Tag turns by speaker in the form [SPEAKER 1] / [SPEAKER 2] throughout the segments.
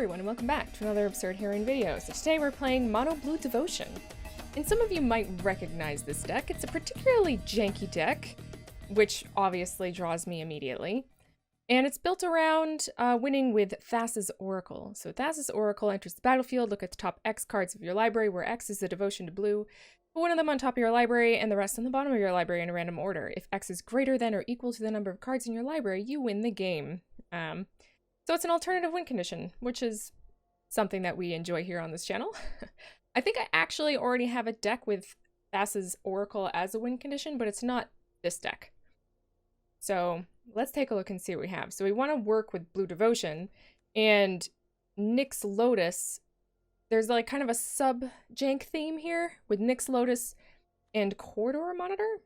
[SPEAKER 1] everyone, and welcome back to another Absurd Heroine video. So today we're playing Mono Blue Devotion. And some of you might recognize this deck. It's a particularly janky deck, which obviously draws me immediately. And it's built around winning with Thassa's Oracle. So Thassa's Oracle enters the battlefield. Look at the top X cards of your library, where X is the devotion to blue. Put one of them on top of your library and the rest on the bottom of your library in a random order. If X is greater than or equal to the number of cards in your library, you win the game. So it's an alternative win condition, which is something that we enjoy here on this channel. I think I actually already have a deck with Thassa's Oracle as a win condition, but it's not this deck. So let's take a look and see what we have. So we want to work with Blue Devotion, and Nyx Lotus. There's like kind of a sub-jank theme here with Nyx Lotus and Corridor Monitor.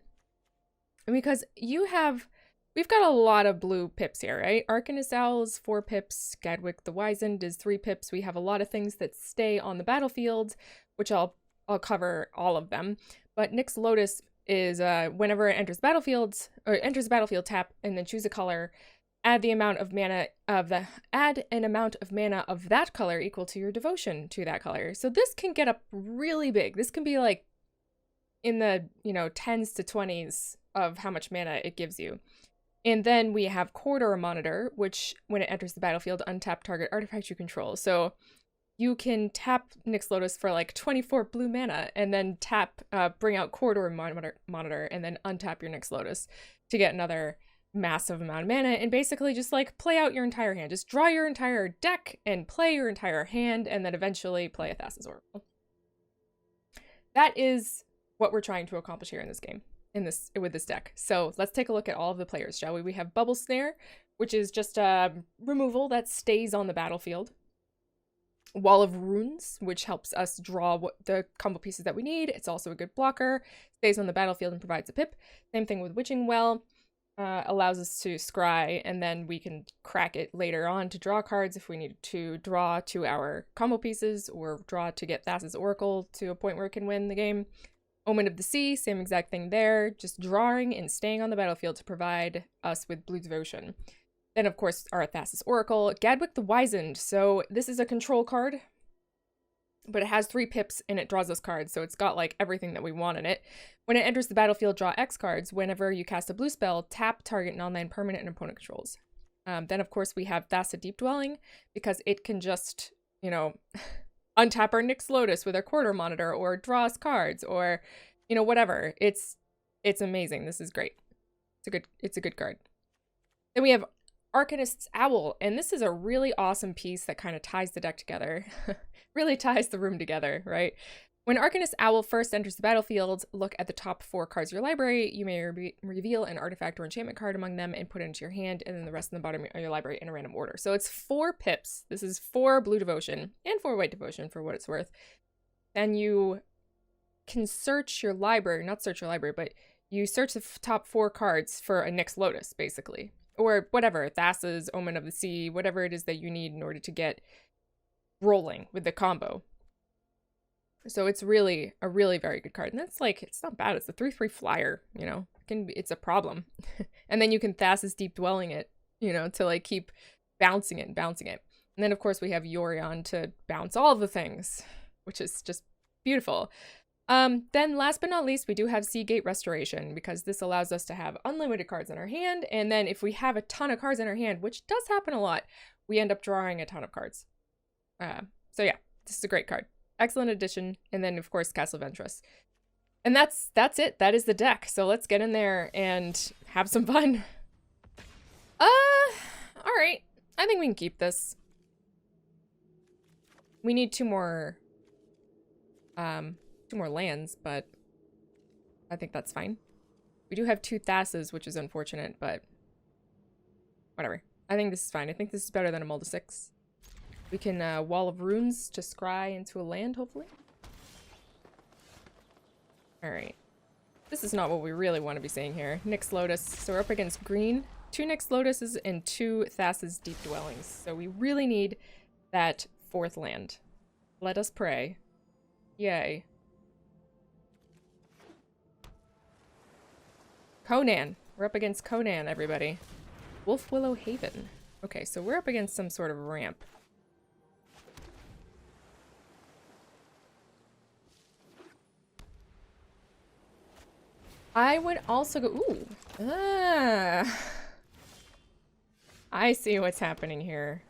[SPEAKER 1] And because we've got a lot of blue pips here, right? Arcanist Owl is 4 pips, Gadwick the Wizened is 3 pips. We have a lot of things that stay on the battlefield, which I'll cover all of them. But Nyx Lotus is whenever it enters the battlefield, tap and then choose a color, add an amount of mana of that color equal to your devotion to that color. So this can get up really big. This can be like in the 10s to 20s of how much mana it gives you. And then we have Corridor Monitor, which when it enters the battlefield, untap target artifact you control. So you can tap Nyx Lotus for like 24 blue mana and then bring out Corridor Monitor and then untap your Nyx Lotus to get another massive amount of mana and basically just like play out your entire hand. Just draw your entire deck and play your entire hand and then eventually play a Thassa's Oracle. That is what we're trying to accomplish here in this game. With this deck. So let's take a look at all of the players, shall we? We have Bubble Snare, which is just a removal that stays on the battlefield. Wall of Runes, which helps us draw the combo pieces that we need. It's also a good blocker, stays on the battlefield and provides a pip. Same thing with Witching Well, allows us to scry, and then we can crack it later on to draw cards if we need to draw to our combo pieces or draw to get Thassa's Oracle to a point where it can win the game. Omen of the Sea, same exact thing there, just drawing and staying on the battlefield to provide us with Blue Devotion. Then, of course, our Thassa's Oracle. Gadwick the Wizened, so this is a control card, but it has 3 pips and it draws us cards, so it's got like everything that we want in it. When it enters the battlefield, draw X cards. Whenever you cast a blue spell, tap target non-land permanent and opponent controls. Then, of course, we have Thassa Deep Dwelling, because it can just, untap our Nyx Lotus with our Corridor Monitor or draw us cards or, whatever. It's amazing. This is great. It's a good card. Then we have Arcanist's Owl, and this is a really awesome piece that kind of ties the deck together. Really ties the room together, right? When Arcanist's Owl first enters the battlefield, look at the top 4 cards of your library. You may reveal an artifact or enchantment card among them and put it into your hand, and then the rest in the bottom of your library in a random order. So it's 4 pips. This is 4 blue devotion and 4 white devotion for what it's worth. Then you can search your library, not search your library, but you search the top 4 cards for a Nyx Lotus, basically. Or whatever, Thassa's, Omen of the Sea, whatever it is that you need in order to get rolling with the combo. So it's really a really very good card. And that's like, it's not bad. It's a 3/3 flyer, it's a problem. And then you can Thassa's Deep Dwelling it, to like keep bouncing it. And then of course we have Yorion to bounce all of the things, which is just beautiful. Then last but not least, we do have Seagate Restoration, because this allows us to have unlimited cards in our hand. And then if we have a ton of cards in our hand, which does happen a lot, we end up drawing a ton of cards. So yeah, this is a great card. Excellent addition. And then of course Castle Ventress. And that's it. That is the deck. So let's get in there and have some fun. All right. I think we can keep this. We need 2 more lands, but I think that's fine. We do have 2 Thassas, which is unfortunate, but whatever. I think this is fine. I think this is better than a mull to 6. We can Wall of Runes to scry into a land, hopefully. Alright. This is not what we really want to be seeing here. Nyx Lotus. So we're up against green. 2 Nyx Lotuses and 2 Thassa's Deep Dwellings. So we really need that 4th land. Let us pray. Yay. Conan. We're up against Conan, everybody. Wolf Willow Haven. Okay, so we're up against some sort of ramp. I would also go... Ooh. I see what's happening here.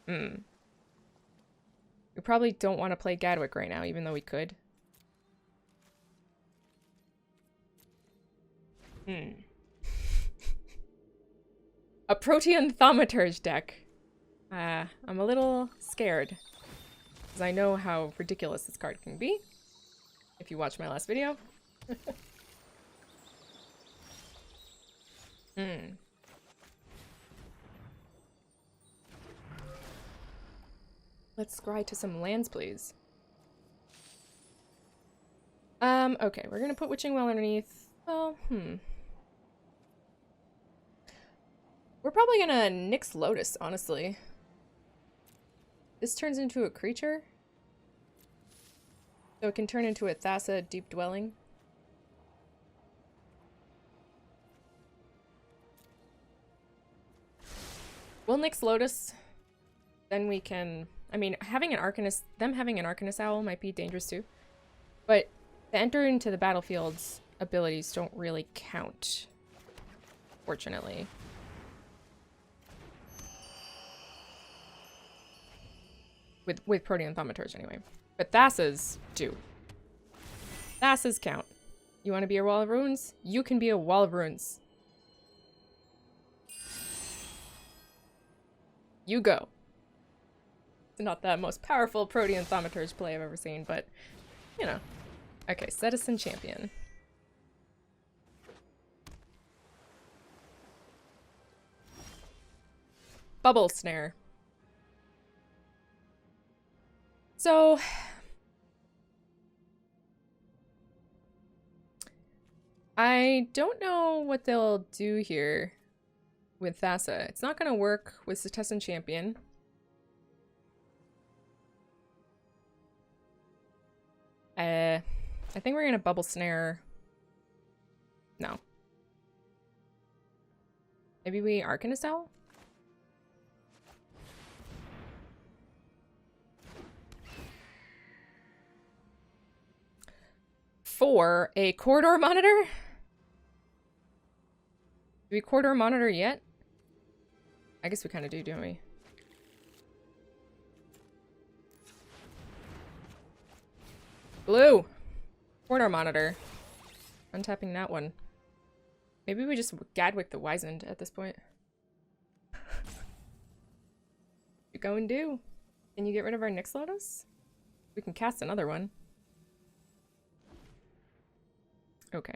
[SPEAKER 1] We probably don't want to play Gadwick right now, even though we could. A Protean Thaumaturge deck. I'm a little scared. Because I know how ridiculous this card can be. If you watched my last video. Let's scry to some lands, please. Okay, we're gonna put Witching Well underneath. Well, we're probably gonna Nyx Lotus, honestly. This turns into a creature. So it can turn into a Thassa Deep Dwelling. We'll Nyx Lotus. Then we can... I mean, having an Arcanist... Them having an Arcanist Owl might be dangerous too. But the enter into the battlefield's abilities don't really count. Fortunately. With Protean Thaumaturge anyway. But Thassas do. Thassas count. You want to be a Wall of Runes? You can be a Wall of Runes. You go. It's not the most powerful Protean Thaumaturge play I've ever seen, but, you know. Okay, Citizen Champion. Bubble Snare. So... I don't know what they'll do here with Thassa. It's not going to work with Citizen Champion. I think we're going to Bubble Snare. No. Maybe we Arcanist Owl? For a Corridor Monitor? Do we Corridor Monitor yet? I guess we kind of do, don't we? Blue! Corridor Monitor. Untapping that one. Maybe we just Gadwick the Wizened at this point. You go and do. Can you get rid of our Nyx Lotus? We can cast another one. Okay.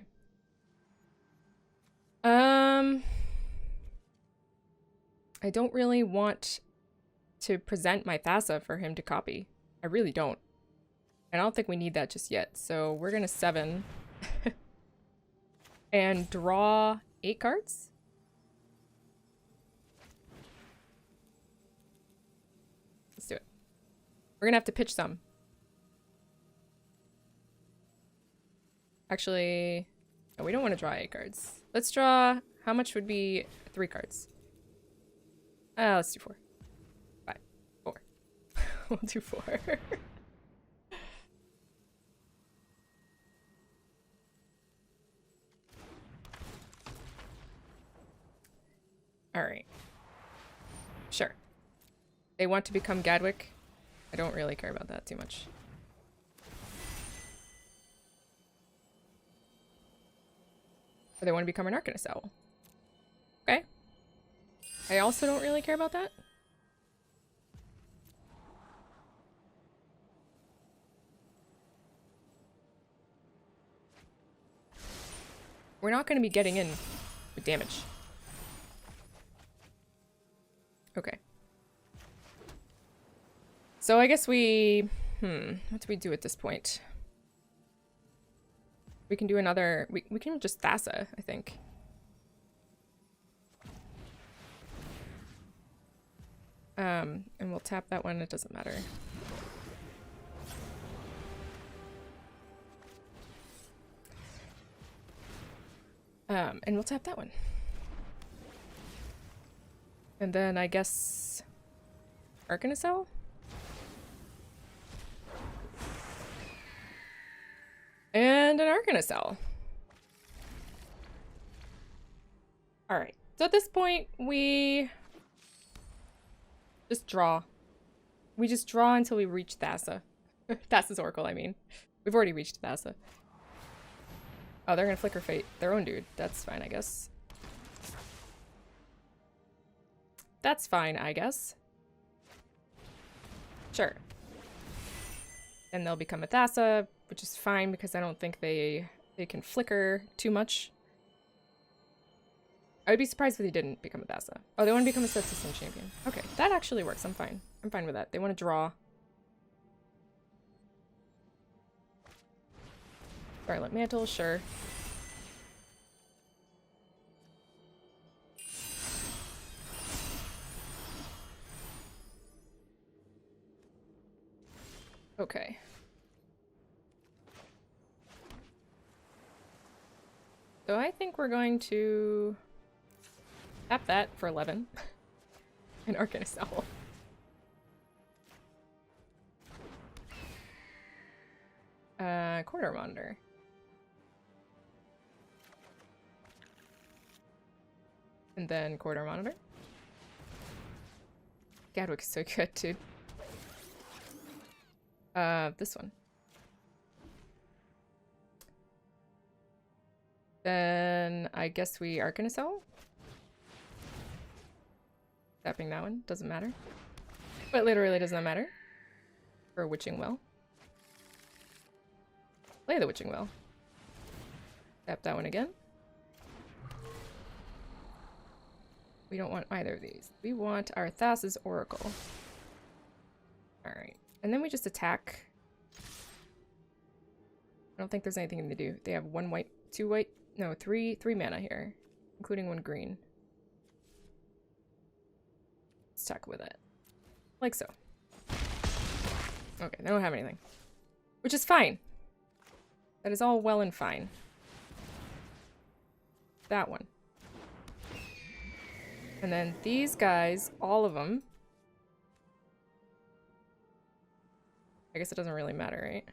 [SPEAKER 1] I don't really want to present my Thassa for him to copy. I really don't. I don't think we need that just yet. So we're gonna 7 and draw 8 cards. Let's do it. We're gonna have to pitch some. Actually, no, we don't want to draw 8 cards. Let's draw, how much would be 3 cards? Let's do 4. 5. 4. We'll do 4. Alright. Sure. They want to become Gadwick. I don't really care about that too much. Or they want to become an Arcanist Owl. Okay. I also don't really care about that. We're not going to be getting in with damage. Okay. So I guess we... what do we do at this point? We can do another... We can just Thassa, I think. And we'll tap that one. It doesn't matter. And we'll tap that one. And then I guess... Arcanist Owl? And an Arcanist Owl. Alright, so at this point, we just draw. We just draw until we reach Thassa. Thassa's Oracle, I mean. We've already reached Thassa. Oh, they're gonna Flicker Fate their own dude. That's fine, I guess. That's fine, I guess. Sure. And they'll become a Thassa, which is fine because I don't think they can flicker too much. I would be surprised if they didn't become a Thassa. Oh, they want to become a set system champion. Okay, that actually works. I'm fine. I'm fine with that. They want to draw. Scarlet Mantle, sure. Okay. So I think we're going to tap that for 11. And Arcanist Owl. Corridor Monitor. And then Corridor Monitor. Gadwick is so good too. This one. Then I guess we Arcanist Owl. Tapping that one, doesn't matter. But literally does not matter. For Witching Well. Play the Witching Well. Tap that one again. We don't want either of these. We want our Thassa's Oracle. Alright. And then we just attack. I don't think there's anything to do. They have 1 white, 2 white, no, 3 mana here. Including 1 green. Let's attack with it. Like so. Okay, they don't have anything. Which is fine. That is all well and fine. That one. And then these guys, all of them. I guess it doesn't really matter, right?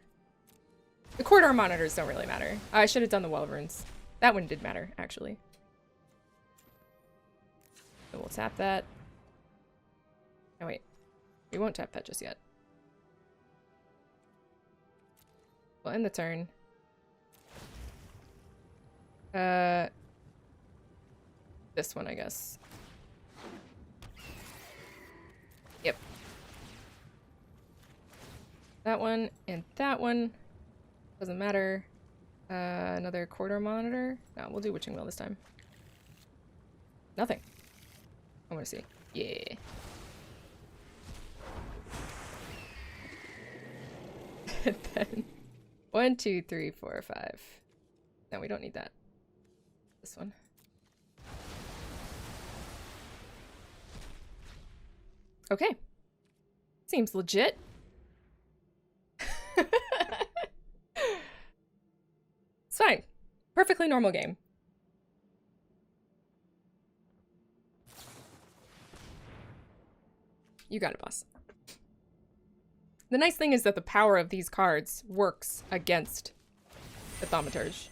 [SPEAKER 1] The corridor monitors don't really matter. I should have done the well runes. That one did matter, actually. So we'll tap that. Oh wait. We won't tap that just yet. We'll end the turn. This one, I guess. Yep. That one and that one. Doesn't matter. Another corridor monitor. No, we'll do Witching Well this time. Nothing. I want to see. Yeah. And then 1, 2, 3, 4, 5. No, we don't need that. This one. Okay. Seems legit. It's fine. Perfectly normal game. You got it, boss. The nice thing is that the power of these cards works against the Thaumaturge.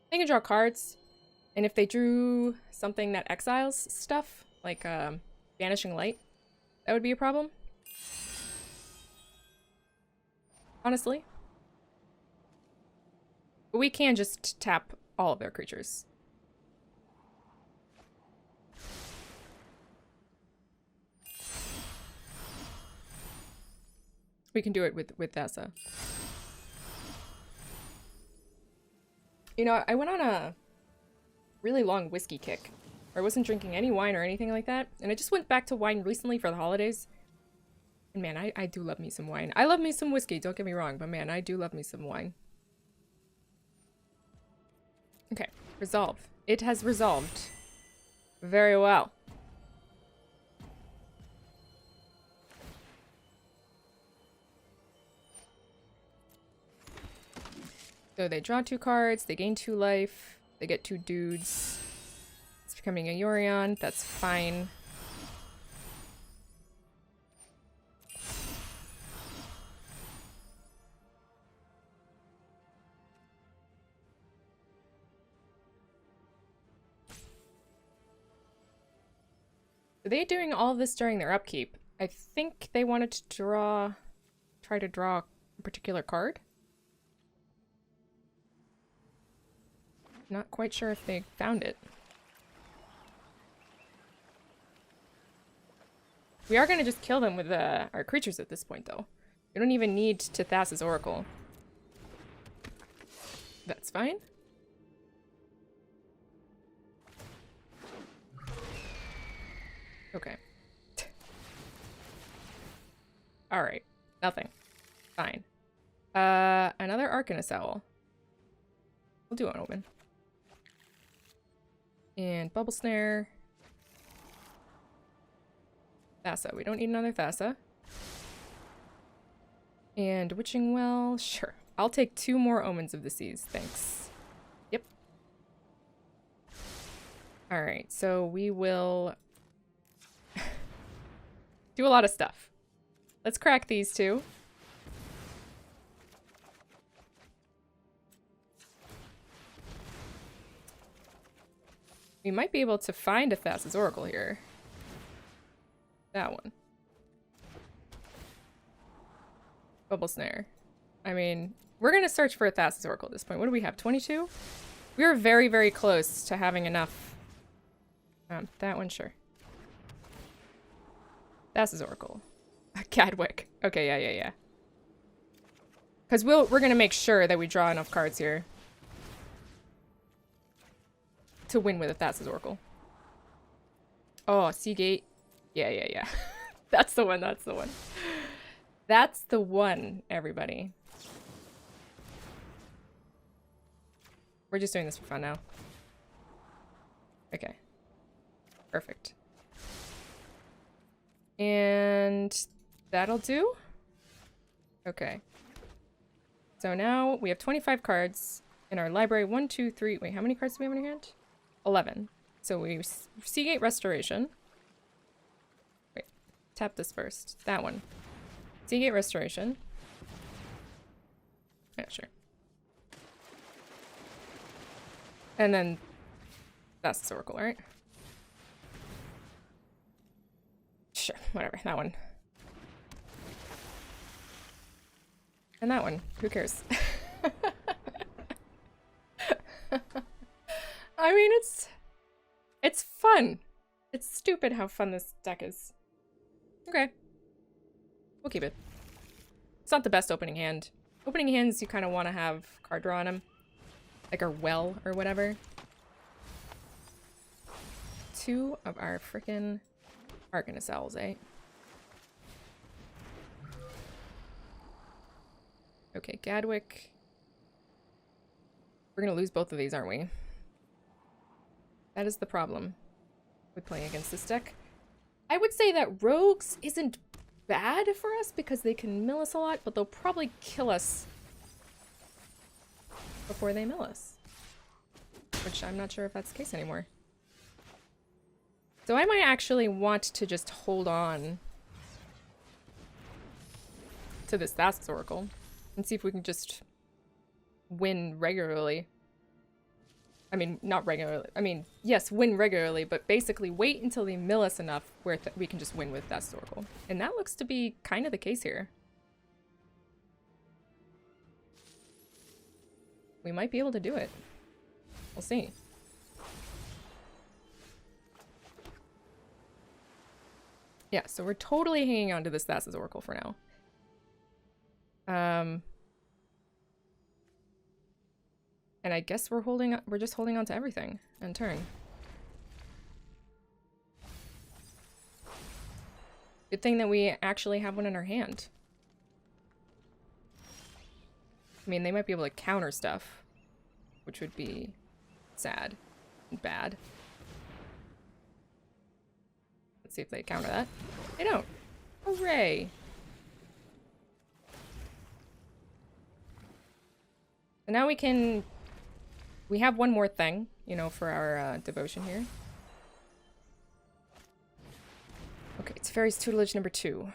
[SPEAKER 1] They can draw cards, and if they drew something that exiles stuff, like Vanishing Light, that would be a problem. Honestly. But we can just tap all of their creatures. We can do it with Thassa. You know, I went on a really long whiskey kick. Where I wasn't drinking any wine or anything like that. And I just went back to wine recently for the holidays. And man, I do love me some wine. I love me some whiskey, don't get me wrong. But man, I do love me some wine. Okay, resolve. It has resolved. Very well. So they draw 2 cards, they gain 2 life, they get 2 dudes. It's becoming a Yorion, that's fine. Are they doing all of this during their upkeep? I think they wanted to try to draw a particular card. Not quite sure if they found it. We are going to just kill them with our creatures at this point, though. We don't even need Tathas's Oracle. That's fine. Okay. Alright. Nothing. Fine. Another Arcanist Owl. We'll do an Omen. And Bubble Snare. Thassa. We don't need another Thassa. And Witching Well. Sure. I'll take 2 more Omens of the Seas. Thanks. Yep. Alright, so we will do a lot of stuff. Let's crack these 2. We might be able to find a Thassa's Oracle here. That one. Bubble Snare. I mean, we're going to search for a Thassa's Oracle at this point. What do we have? 22? We are very, very close to having enough. That one, sure. Thassa's Oracle. Cadwick. Okay, yeah. Because we're going to make sure that we draw enough cards here to win with a Thassa's Oracle. Oh, Seagate. Yeah. That's the one, that's the one. That's the one, everybody. We're just doing this for fun now. Okay. Perfect. And that'll do? Okay. So now we have 25 cards in our library. 1, 2, 3. Wait, how many cards do we have in our hand? 11. So we Seagate Restoration. Wait, tap this first. That one. Seagate Restoration. Yeah, sure. And then that's the Oracle, right? Sure, whatever. That one. And that one. Who cares? I mean, it's fun. It's stupid how fun this deck is. Okay. We'll keep it. It's not the best opening hand. Opening hands, you kind of want to have card draw on them. Like a well or whatever. 2 of our frickin' Arcanist Owls, eh? Okay, Gadwick. We're gonna lose both of these, aren't we? That is the problem with playing against this deck. I would say that Rogues isn't bad for us because they can mill us a lot, but they'll probably kill us before they mill us. Which I'm not sure if that's the case anymore. So I might actually want to just hold on to this Thassa's Oracle and see if we can just win regularly. I mean, not regularly. I mean, yes, win regularly, but basically wait until they mill us enough where we can just win with Thassa's Oracle. And that looks to be kind of the case here. We might be able to do it. We'll see. Yeah, so we're totally hanging on to this Thassa's Oracle for now. And I guess we're just holding on to everything in turn. Good thing that we actually have one in our hand. I mean, they might be able to counter stuff, which would be sad and bad. Let's see if they counter that. They don't. Hooray! So now we have one more thing, you know, for our devotion here. Okay, it's Fairy's Tutelage number 2.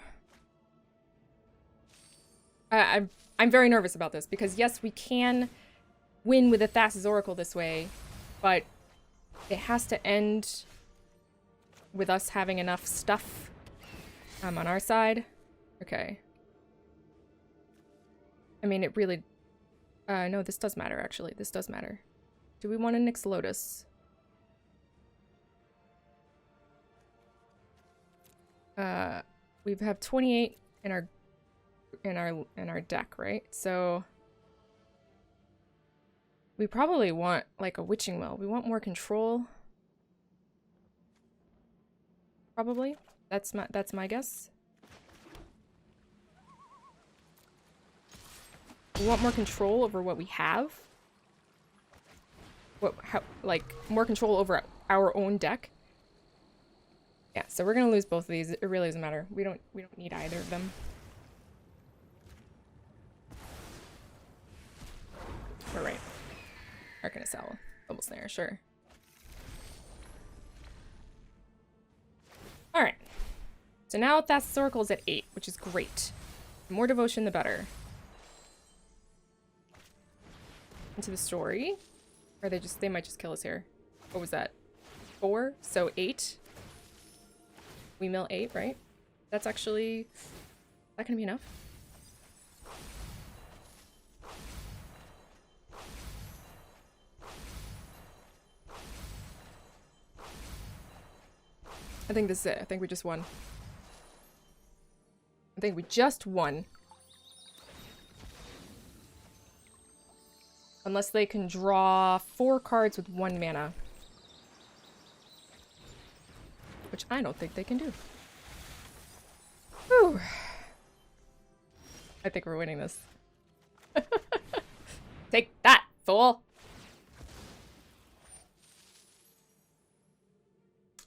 [SPEAKER 1] I'm very nervous about this because yes, we can win with a Thassa's Oracle this way, but it has to end with us having enough stuff on our side. Okay. I mean, it really... no, this does matter, actually. This does matter. Do we want a Nyx Lotus? We have 28 in our deck, right? So we probably want like a Witching Well. We want more control. Probably. That's my guess. We want more control over what we have. Like more control over our own deck. Yeah, so we're gonna lose both of these. It really doesn't matter. We don't need either of them. All right. Arcanist Owl. Double Snare, sure. All right. So now Thassa's Oracle is at 8, which is great. The more devotion, the better. Into the story. Or they might just kill us here. What was that? 4, so 8. We mill 8, right? That's actually... Is that gonna be enough? I think this is it. I think we just won. I think we just won. Unless they can draw 4 cards with 1 mana. Which I don't think they can do. Whew. I think we're winning this. Take that, fool!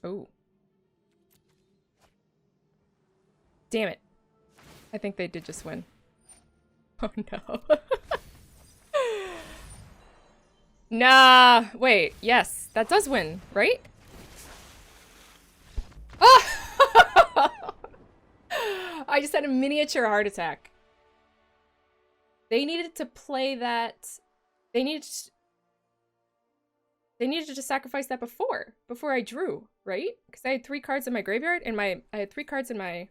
[SPEAKER 1] Oh. Damn it. I think they did just win. Oh no. Nah, wait, yes, that does win, right? Oh! I just had a miniature heart attack. They needed to play that. They needed to just sacrifice that before I drew, right? Because I had 3 cards in my graveyard and I had 3 cards in my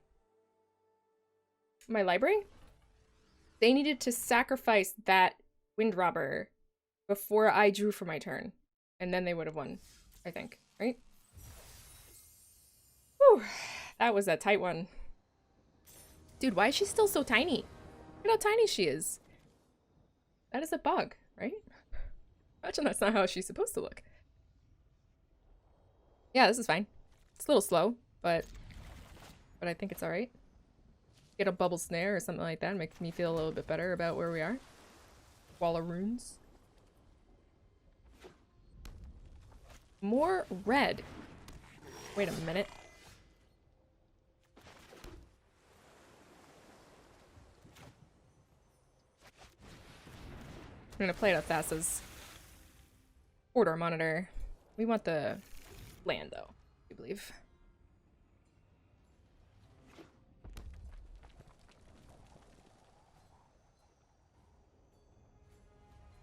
[SPEAKER 1] library. They needed to sacrifice that Wind Robber before I drew for my turn. And then they would have won, I think, right? Whew, that was a tight one. Dude, why is she still so tiny? Look at how tiny she is. That is a bug, right? Imagine that's not how she's supposed to look. Yeah, this is fine. It's a little slow, but I think it's alright. Get a bubble snare or something like that makes me feel a little bit better about where we are. Wall of runes. More red. Wait a minute. I'm gonna play it at Thassa's order monitor. We want the land though, I believe.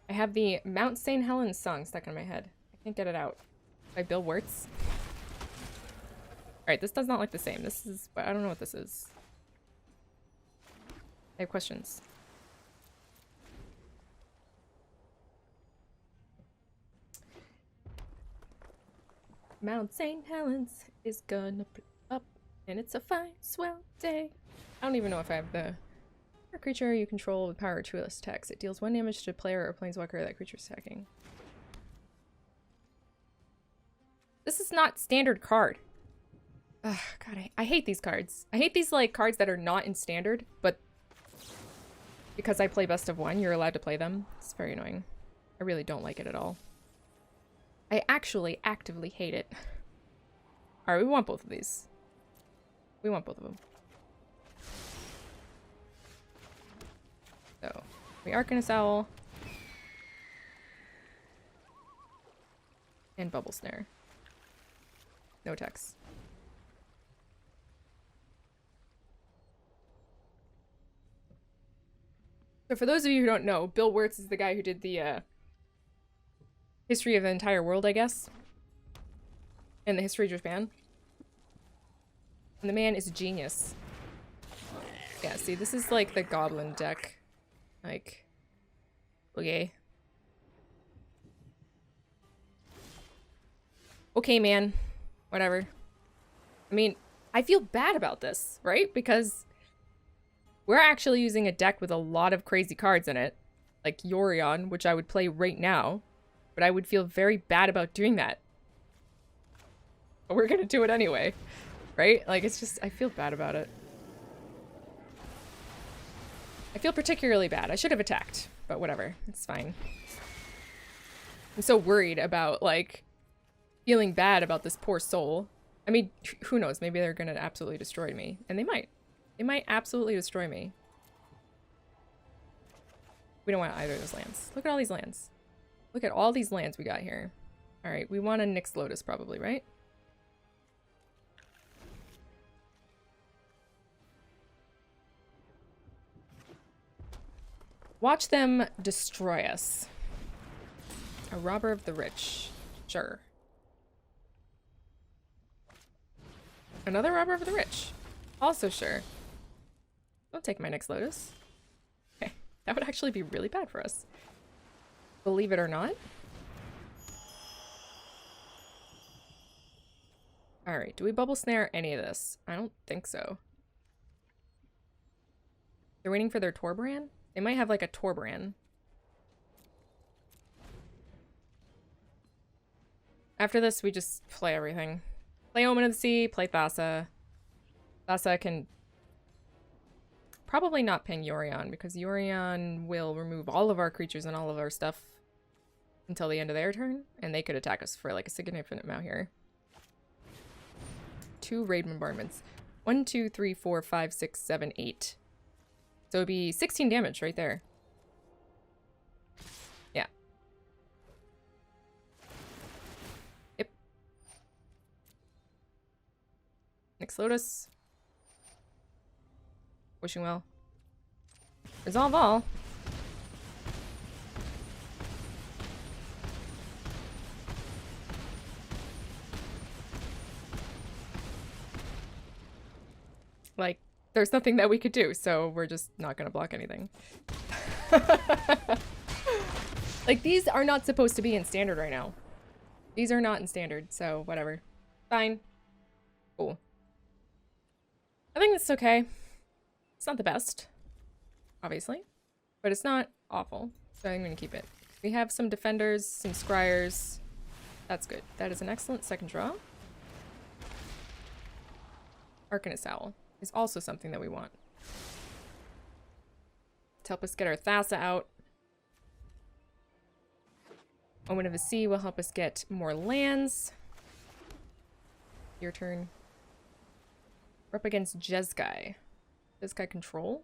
[SPEAKER 1] I have the Mount St. Helens song stuck in my head. I can't get it out. By Bill Wirtz. Alright, this does not look the same. This is... I don't know what this is. I have questions. Mount St. Helens is gonna put up, and it's a fine, swell day. I don't even know if I have the... A creature you control with power 2 less attacks. It deals 1 damage to a player or planeswalker that creature is attacking. This is not standard card. Ugh, God, I hate these cards. I hate these, like, cards that are not in standard, but because I play best of 1, you're allowed to play them. It's very annoying. I really don't like it at all. I actually actively hate it. Alright, we want both of these. We want both of them. So, we Arcanist Owl. And Bubble Snare. No text. So for those of you who don't know, Bill Wirtz is the guy who did the history of the entire world, I guess. And the history of Japan. And the man is a genius. Yeah, see, this is like the goblin deck. Like, okay. Okay, man. Whatever. I mean, I feel bad about this, right? Because we're actually using a deck with a lot of crazy cards in it. Like Heroine, which I would play right now. But I would feel very bad about doing that. But we're gonna do it anyway. Right? Like, it's just, I feel bad about it. I feel particularly bad. I should have attacked, but whatever. It's fine. I'm so worried about, like, feeling bad about this poor soul. I mean, who knows? Maybe they're gonna absolutely destroy me. And they might. They might absolutely destroy me. We don't want either of those lands. Look at all these lands. Look at all these lands we got here. Alright, we want a Nyx Lotus probably, right? Watch them destroy us. A robber of the rich. Sure. Another robber of the rich. Also sure. Don't take my Nyx Lotus. Okay, that would actually be really bad for us. Believe it or not. Alright, do we bubble snare any of this? I don't think so. They're waiting for their Torbran? They might have like a Torbran. After this, we just play everything. Play Omen of the Sea, play Thassa. Thassa can probably not ping Heroine, because Heroine will remove all of our creatures and all of our stuff until the end of their turn, and they could attack us for like a significant amount here. 2 raid bombardments. 1, 2, 3, 4, 5, 6, 7, 8. So it'd be 16 damage right there. Yeah. Yep. Nyx Lotus. Wishing well. Resolve all. Like, there's nothing that we could do, so we're just not gonna block anything. Like, these are not supposed to be in standard right now. These are not in standard, so whatever. Fine. Cool. I think it's okay. It's not the best, obviously, but it's not awful, so I'm gonna keep it. We have some defenders, some scryers. That's good. That is an excellent second draw. Arcanist Owl is also something that we want to help us get our Thassa out. Omen of the Sea will help us get more lands. Your turn. We're up against Jeskai. Jeskai control.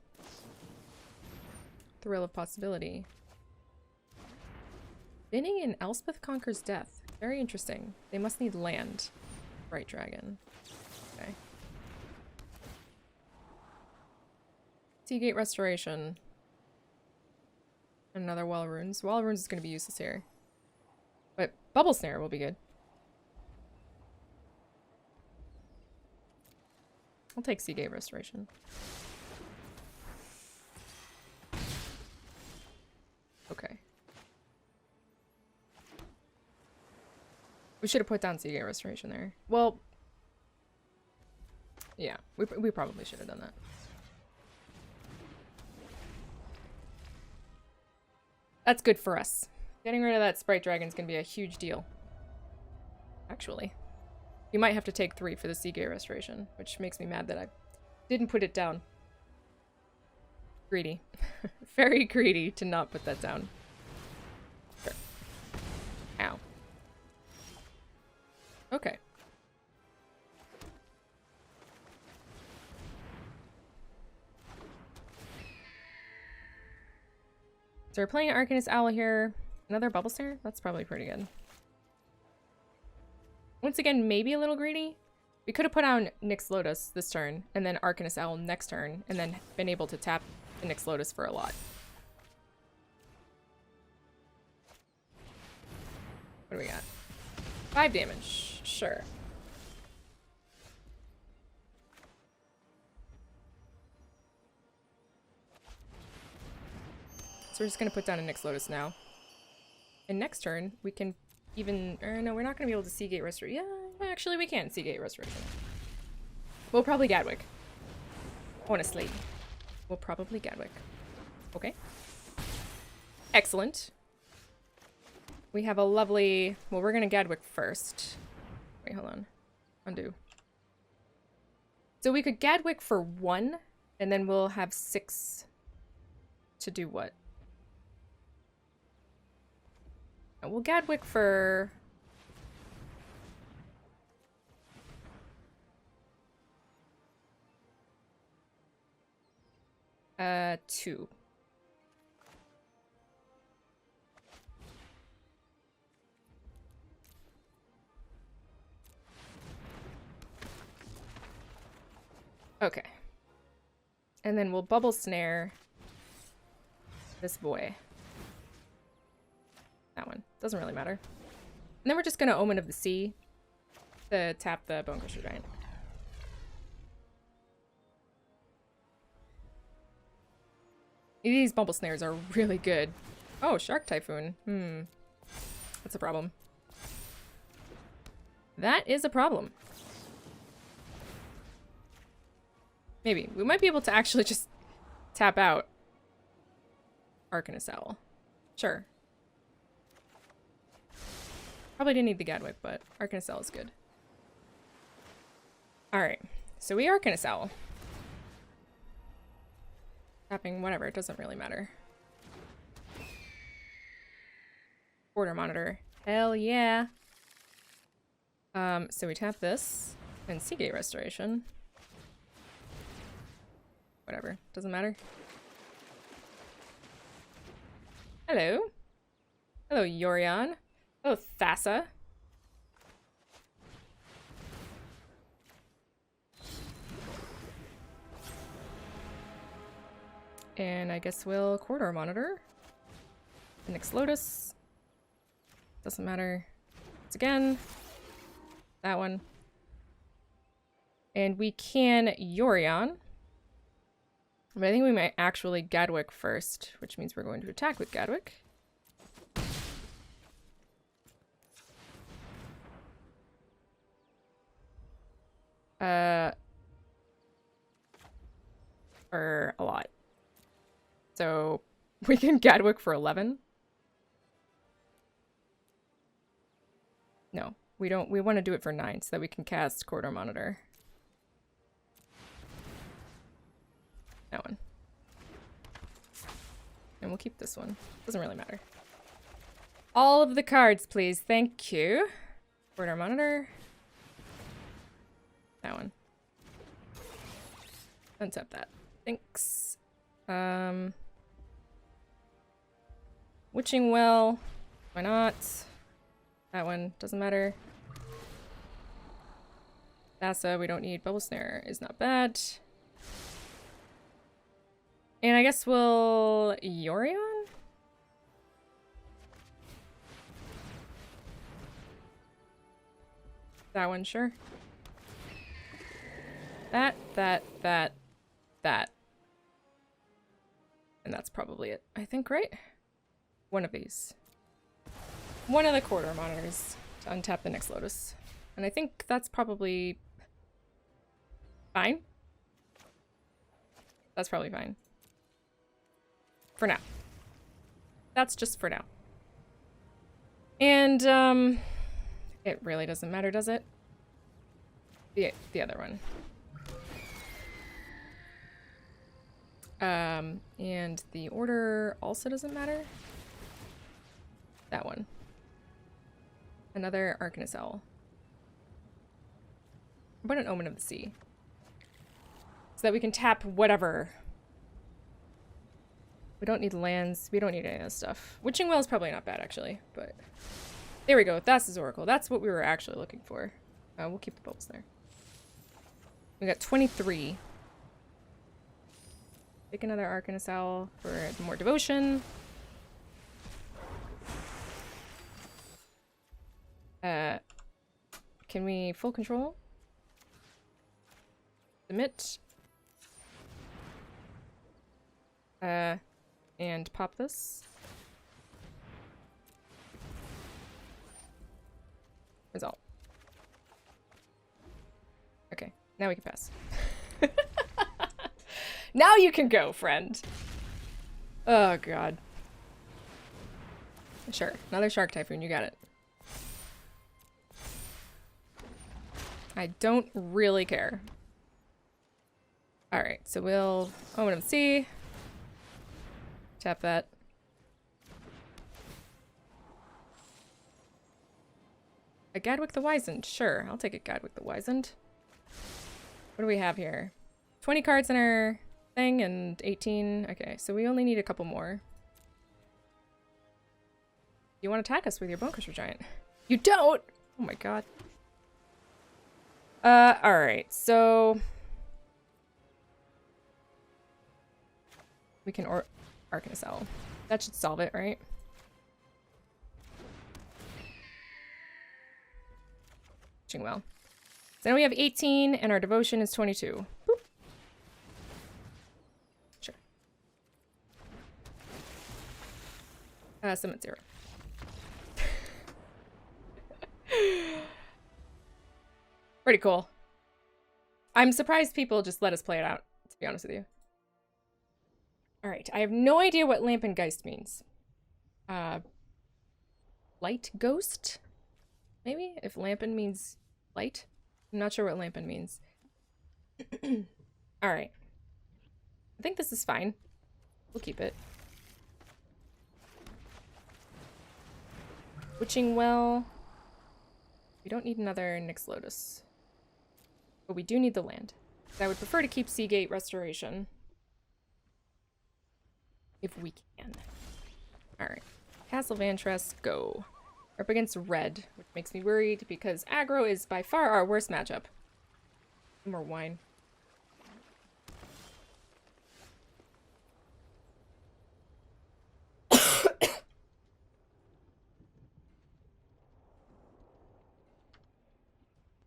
[SPEAKER 1] Thrill of Possibility. Binning in Elspeth Conquers Death. Very interesting. They must need land. Bright Dragon. Okay. Seagate Restoration. Another Wall Runes. Wall Runes is going to be useless here. But Bubble Snare will be good. I'll take Seagate Restoration. Okay. We should have put down Seagate Restoration there. Well, yeah, we probably should have done that. That's good for us. Getting rid of that Sprite Dragon is going to be a huge deal. Actually. You might have to take 3 for the Seagate Restoration, which makes me mad that I didn't put it down. Greedy. Very greedy to not put that down. Sure. Ow. Okay. So we're playing Arcanist Owl here. Another Bubble Snare? That's probably pretty good. Once again, maybe a little greedy. We could have put on Nyx Lotus this turn, and then Arcanist Owl next turn, and then been able to tap the Nyx Lotus for a lot. What do we got? 5 damage. Sure. we're just going to put down a Nyx Lotus now. And next turn, we can even... no, we're not going to be able to Seagate Restoration. Yeah, actually, we can Seagate Restoration. We'll probably Gadwick. Honestly. We'll probably Gadwick. Okay. Excellent. We have a lovely... Well, we're going to Gadwick first. Wait, hold on. Undo. So we could Gadwick for 1, and then we'll have 6 to do what? We'll Gadwick for... 2. Okay. And then we'll Bubble Snare this boy. That one. Doesn't really matter. And then we're just gonna Omen of the Sea to tap the Bone Crusher Giant. These Bubble Snares are really good. Oh, Shark Typhoon. That's a problem. That is a problem. Maybe. We might be able to actually just tap out Arcanist Owl. Sure. Probably didn't need the Gadwick, but Arcanist Owl is good. Alright. So we Arcanist Owl. Tapping whatever, it doesn't really matter. Quarter Monitor. Hell yeah. So we tap this and Seagate Restoration. Whatever, doesn't matter. Hello. Hello, Yorion. Hello, Thassa. And I guess we'll Corridor Monitor. Nyx Lotus. Doesn't matter. Once again. That one. And we can Yorion. But I think we might actually Gadwick first, which means we're going to attack with Gadwick. For a lot. So we can Gadwick for 11. No, we don't. We want to do it for 9 so that we can cast Corridor Monitor. That one. And we'll keep this one. Doesn't really matter. All of the cards, please. Thank you. Corridor Monitor. That one. Untap that. Thanks. Witching Well. Why not? That one. Doesn't matter. Thassa, we don't need. Bubble Snare is not bad. And I guess we'll Yorion? That one, sure. That. And that's probably it, I think, right? One of these. One of the Corridor Monitors to untap the Nyx Lotus. And I think that's probably fine. That's probably fine. For now. That's just for now. And, it really doesn't matter, does it? The other one. And the order also doesn't matter. That one. Another Arcanist Owl. What an Omen of the Sea. So that we can tap whatever. We don't need lands. We don't need any of this stuff. Witching Well is probably not bad, actually. But there we go. That's his Oracle. That's what we were actually looking for. We'll keep the bubbles there. We got 23. Pick another Arcanist Owl for more devotion. Can we full control? Submit. And pop this. Result. Okay, now we can pass. Now you can go, friend. Oh, God. Sure, another Shark Typhoon, you got it. I don't really care. Alright, so we'll OMC. Tap that. A Gadwick the Wizened. Sure, I'll take a Gadwick the Wizened. What do we have here? 20 cards in our thing and 18. Okay, so we only need a couple more. You want to attack us with your Bone Crusher Giant? You don't! Oh my god. Alright, so... we can Arcanist Owl. That should solve it, right? Well. So now we have 18 and our devotion is 22. Boop. Sure. Summon 0. Pretty cool. I'm surprised people just let us play it out, to be honest with you. Alright, I have no idea what Lampengeist means. Light Ghost? Maybe? If Lampen means light? I'm not sure what Lampen means. Alright. I think this is fine. We'll keep it. Witching Well. We don't need another Nyx Lotus. But we do need the land. I would prefer to keep Seagate Restoration. If we can. Alright. Castle Vantress, go. We're up against red, which makes me worried because aggro is by far our worst matchup. More wine.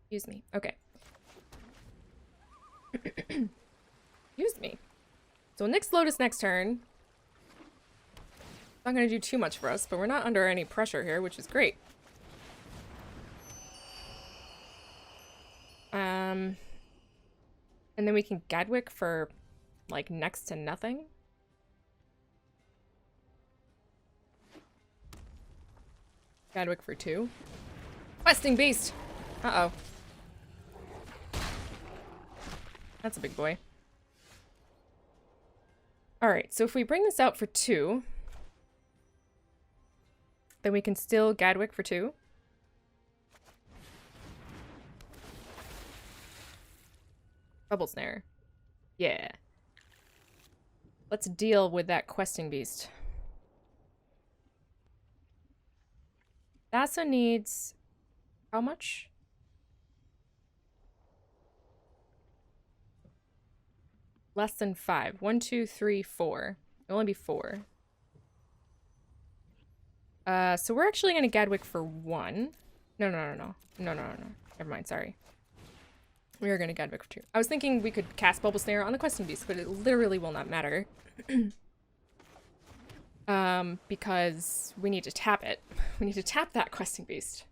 [SPEAKER 1] Excuse me. Okay. Excuse me. So Nyx Lotus next turn. Not gonna do too much for us, but we're not under any pressure here, which is great. And then we can Gadwick for like next to nothing. Gadwick for 2. Questing Beast! Uh-oh. That's a big boy. Alright, so if we bring this out for 2, then we can still Gadwick for 2. Bubble Snare. Yeah. Let's deal with that Questing Beast. Thassa needs... how much? Less than 5. 1, 2, 3, 4. It'll only be 4. So we're actually gonna Gadwick for 1. No. Never mind, sorry. We are gonna Gadwick for 2. I was thinking we could cast Bubble Snare on the Questing Beast, but it literally will not matter. Because we need to tap it. We need to tap that Questing Beast.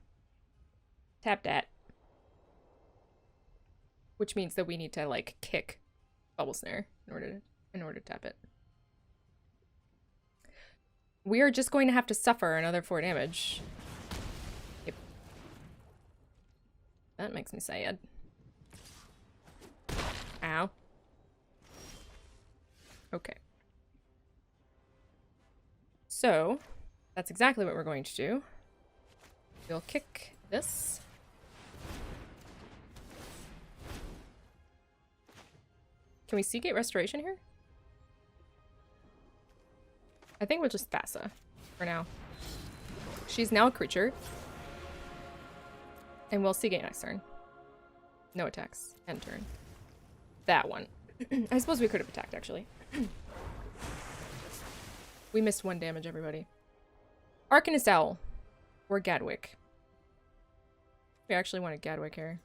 [SPEAKER 1] Tap that. Which means that we need to, like, kick Bubble Snare in order to tap it. We are just going to have to suffer another 4 damage. Yep. That makes me sad. Ow. Okay. So, that's exactly what we're going to do. We'll kick this. Can we Seagate Restoration here? I think we'll just Thassa for now. She's now a creature. And we'll Seagate next turn. No attacks. End turn. That one. I suppose we could have attacked, actually. We missed 1 damage, everybody. Arcanist Owl. Or Gadwick. We actually want a Gadwick here.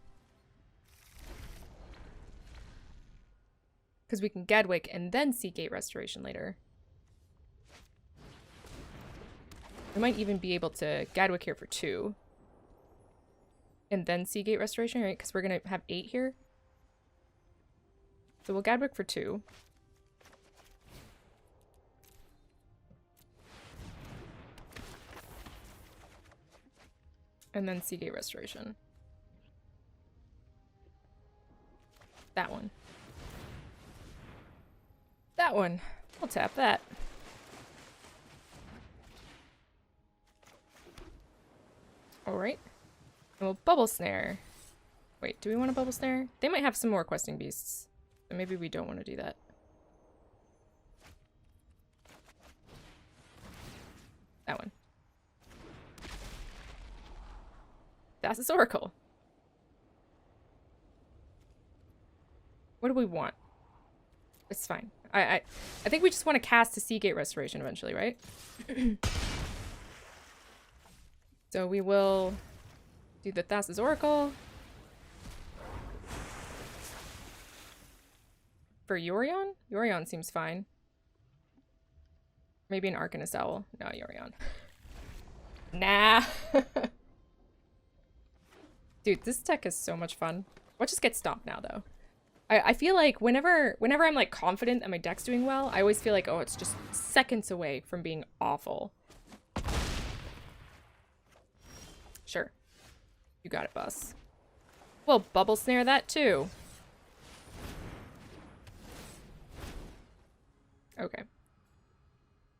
[SPEAKER 1] Because we can Gadwick and then Seagate Restoration later. We might even be able to Gadwick here for 2. And then Seagate Restoration, right? Because we're going to have 8 here. So we'll Gadwick for 2. And then Seagate Restoration. That one. That one. We'll tap that. Alright. And we'll Bubble Snare. Wait, do we want a Bubble Snare? They might have some more Questing Beasts. So maybe we don't want to do that. That one. Thassa's Oracle. What do we want? It's fine. I think we just want to cast a Seagate Restoration eventually, right? So we will do the Thassa's Oracle. For Yorion? Yorion seems fine. Maybe an Arcanist Owl. No, Yorion. Nah. Dude, this deck is so much fun. Watch us get stomped now, though. I feel like whenever I'm like confident that my deck's doing well, I always feel like, oh, it's just seconds away from being awful. Sure. You got it, boss. We'll Bubble Snare that too. Okay.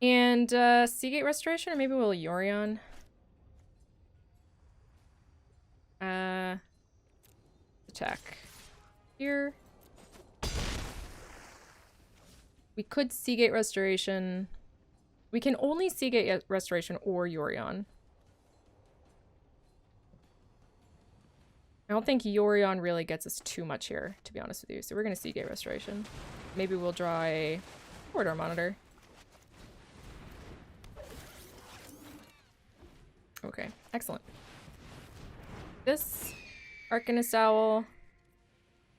[SPEAKER 1] And Seagate Restoration, or maybe we'll Yorion. Attack. Here. We could Seagate Restoration. We can only Seagate Restoration or Yorion. I don't think Yorion really gets us too much here, to be honest with you. So we're going to Seagate Restoration. Maybe we'll draw a Corridor Monitor. Okay, excellent. This Arcanist Owl,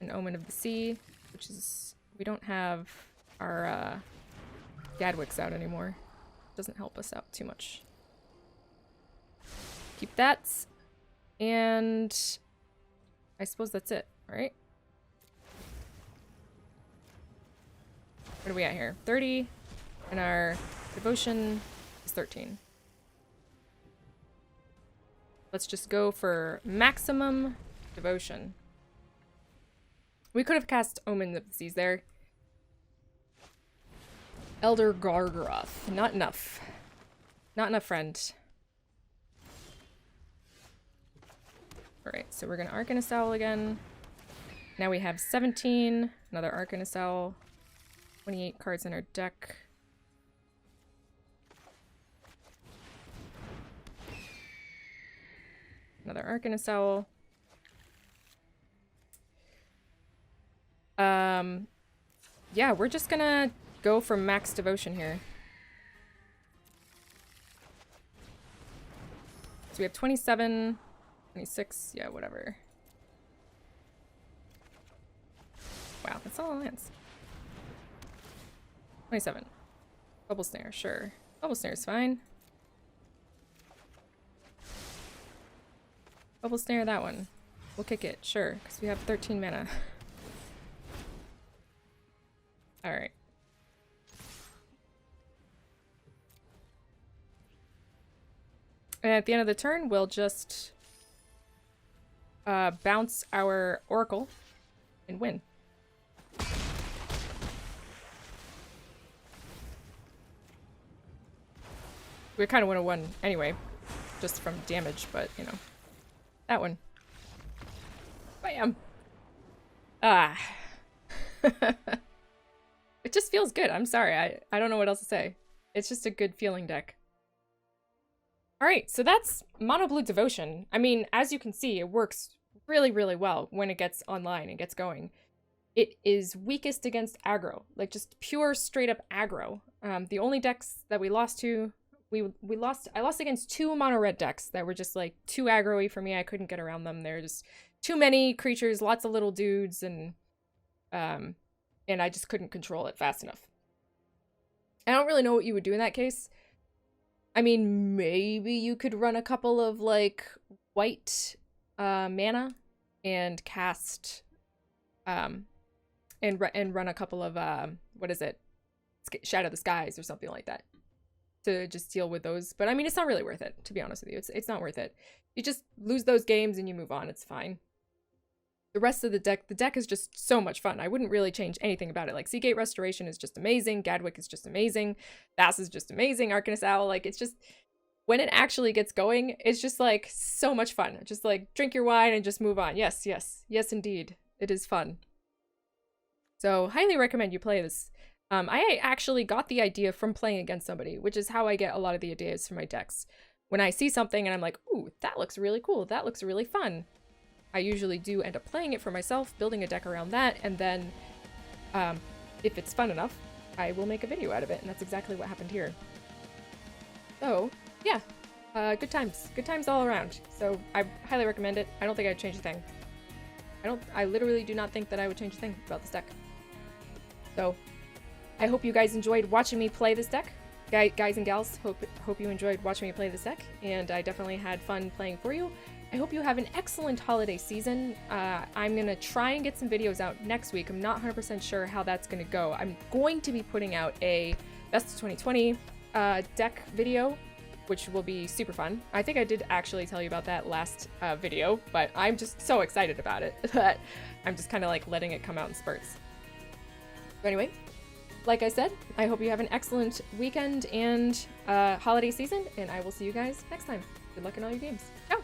[SPEAKER 1] an Omen of the Sea, which is, we don't have our Gadwicks out anymore. Doesn't help us out too much. Keep that, and I suppose that's it, right? What are we at here? 30, and our devotion is 13. Let's just go for maximum devotion. We could have cast Omen of the Seas there. Elder Gargaroth. Not enough. Not enough, friend. Alright, so we're going to Arcanist Owl again. Now we have 17. Another Arcanist Owl. 28 cards in our deck. Another Arcanist Owl. Yeah, we're just gonna go for max devotion here. So we have 27, 26, yeah, whatever. Wow, that's all lands. 27. Bubble Snare, sure. Bubble Snare's fine. Bubble Snare that one. We'll kick it, sure, because we have 13 mana. Alright. And at the end of the turn, we'll just bounce our Oracle and win. We kind of would have won anyway, just from damage, but, you know. That one. Bam! Ah. It just feels good. I'm sorry. I don't know what else to say. It's just a good feeling deck. Alright, so that's Mono Blue Devotion. I mean, as you can see, it works really, really well when it gets online and gets going. It is weakest against aggro. Like, just pure, straight-up aggro. The only decks that we lost to... I lost against 2 mono red decks that were just like too aggro-y for me. I couldn't get around them. They're just too many creatures, lots of little dudes, and I just couldn't control it fast enough. I don't really know what you would do in that case. I mean, maybe you could run a couple of like white mana and cast and run a couple of what is it? Shadow the Skies or something like that to just deal with those. But I mean, it's not really worth it, to be honest with you. It's not worth it. You just lose those games and you move on. It's fine. The rest of the deck is just so much fun. I wouldn't really change anything about it. Like, Seagate Restoration is just amazing. Gadwick is just amazing. Bass is just amazing. Arcanist Owl, like, it's just, when it actually gets going, it's just, like, so much fun. Just, like, drink your wine and just move on. Yes, yes. Yes, indeed. It is fun. So, highly recommend you play this. I actually got the idea from playing against somebody, which is how I get a lot of the ideas for my decks. When I see something and I'm like, ooh, that looks really cool. That looks really fun. I usually do end up playing it for myself, building a deck around that, and then if it's fun enough, I will make a video out of it, and that's exactly what happened here. So, yeah, good times. Good times all around. So, I highly recommend it. I don't think I'd change a thing. I literally do not think that I would change a thing about this deck. So, I hope you guys enjoyed watching me play this deck. Guys and gals, hope you enjoyed watching me play this deck, and I definitely had fun playing for you. I hope you have an excellent holiday season. I'm going to try and get some videos out next week. I'm not 100% sure how that's going to go. I'm going to be putting out a Best of 2020 deck video, which will be super fun. I think I did actually tell you about that last video, but I'm just so excited about it that I'm just kind of like letting it come out in spurts. But anyway, like I said, I hope you have an excellent weekend and holiday season, and I will see you guys next time. Good luck in all your games. Ciao!